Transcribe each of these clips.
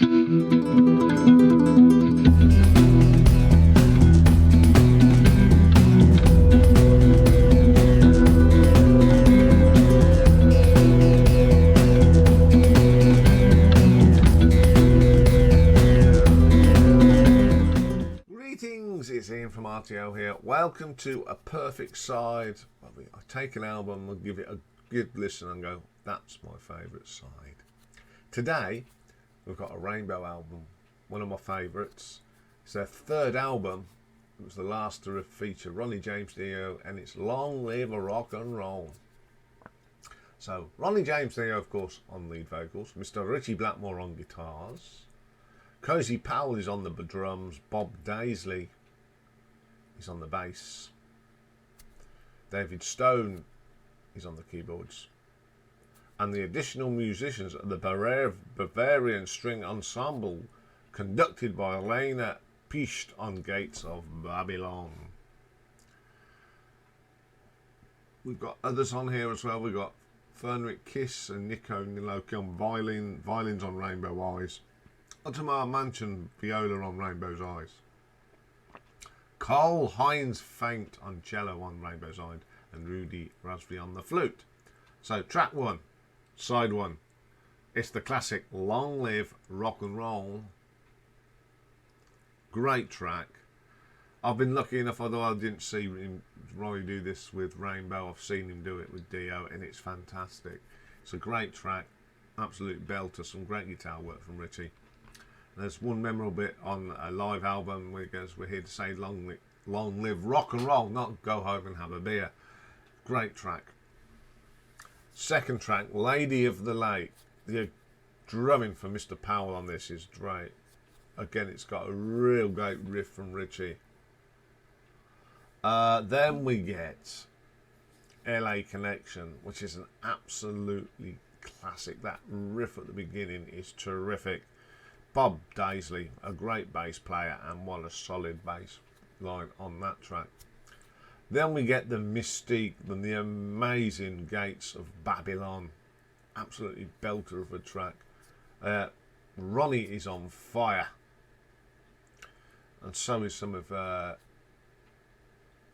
Greetings, it's Ian from RTO here. Welcome to A Perfect Side. I take an album, I'll give it a good listen and go, that's my favourite side. Today, we've got a Rainbow album, one of my favourites. It's their third album. It was the last to feature Ronnie James Dio, and it's Long Live Rock and Roll. So, Ronnie James Dio, of course, on lead vocals. Mr. Richie Blackmore on guitars. Cozy Powell is on the drums. Bob Daisley is on the bass. David Stone is on the keyboards. And the additional musicians are the Bavarian String Ensemble, conducted by Elena Picht on Gates of Babylon. We've got others on here as well. We've got Fenric Kiss and Nico Niloki on violins on Rainbow Eyes. Ottomar Mansion viola on Rainbow's Eyes. Carl Heinz Faint on cello on Rainbow's Eyes, and Rudy Raspberry on the flute. So track one, side one. It's the classic Long Live Rock and Roll. Great track. I've been lucky enough, although I didn't see him Roy do this with Rainbow, I've seen him do it with Dio, and it's fantastic. It's a great track, absolute belter, some great guitar work from Richie. There's one memorable bit on a live album where it goes, we're here to say long live rock and roll, not go home and have a beer. Great track. Second track, Lady of the Lake. The drumming for Mr. Powell on this is great. Again, it's got a real great riff from Richie. Then we get LA Connection, which is an absolutely classic. That riff at the beginning is terrific. Bob Daisley, a great bass player, and what a solid bass line on that track. Then we get the mystique and the amazing Gates of Babylon. Absolutely belter of a track. Ronnie is on fire. And so is some of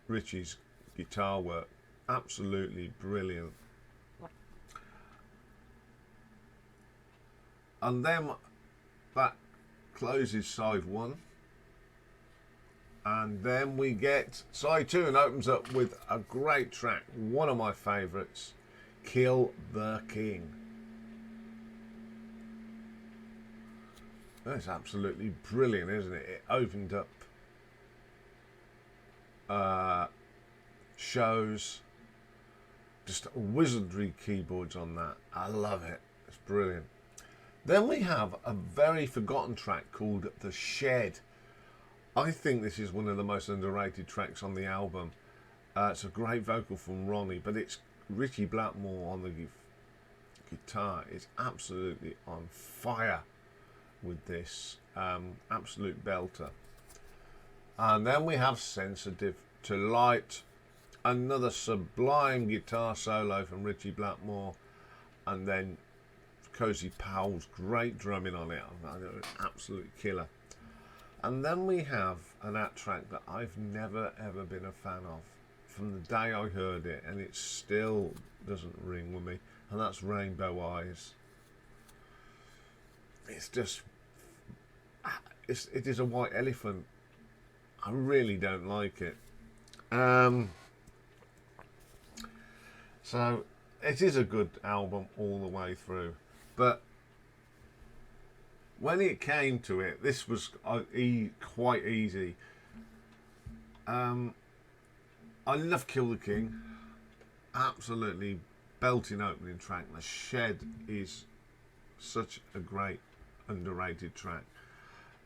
Richie's guitar work. Absolutely brilliant. And then that closes side one, and then we get side two, and opens up with a great track, one of my favourites, Kill the King. That's absolutely brilliant, isn't it? It opened up shows, just wizardry keyboards on that. I love it. It's brilliant. Then we have a very forgotten track called The Shed. I think this is one of the most underrated tracks on the album. It's a great vocal from Ronnie, but it's Richie Blackmore on the guitar. It's absolutely on fire with this. Absolute belter. And then we have Sensitive to Light. Another sublime guitar solo from Richie Blackmore. And then Cozy Powell's great drumming on it. Absolute killer. And then we have an track that I've never ever been a fan of from the day I heard it, and it still doesn't ring with me, and that's Rainbow Eyes. It's just, it is a white elephant. I really don't like it. So it is a good album all the way through. But when it came to it, this was quite easy. I love Kill the King. Absolutely belting opening track. The Shed is such a great underrated track.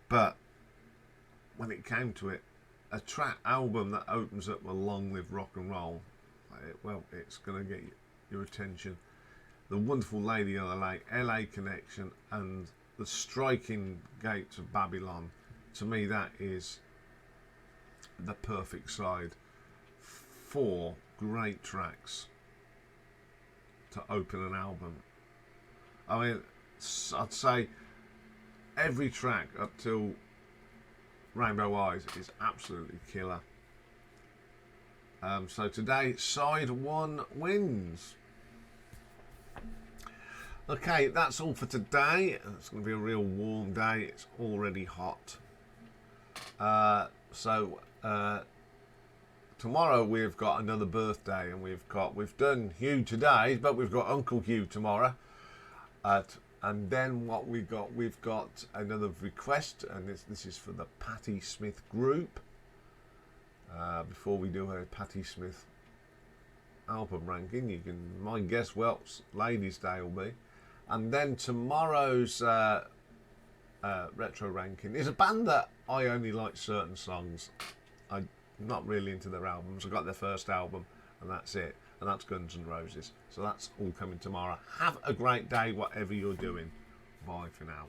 But when it came to it, a track album that opens up with Long Live Rock and Roll, well, it's going to get your attention. The Wonderful Lady of the Lake, LA Connection, and the striking Gates of Babylon. To me, that is the perfect side. 4 great tracks to open an album. I mean, I'd say every track up till Rainbow Eyes is absolutely killer. So today, side 1 wins. Okay, that's all for today. It's going to be a real warm day. It's already hot. Tomorrow we've got another birthday, and we've done Hugh today, but we've got Uncle Hugh tomorrow. And then what we've got another request, and this is for the Patti Smith group. Before we do a Patti Smith album ranking, you might guess what Ladies' Day will be. And then tomorrow's retro ranking is a band that I only like certain songs. I'm not really into their albums. I got their first album and that's it. And that's Guns N' Roses. So that's all coming tomorrow. Have a great day, whatever you're doing. Bye for now.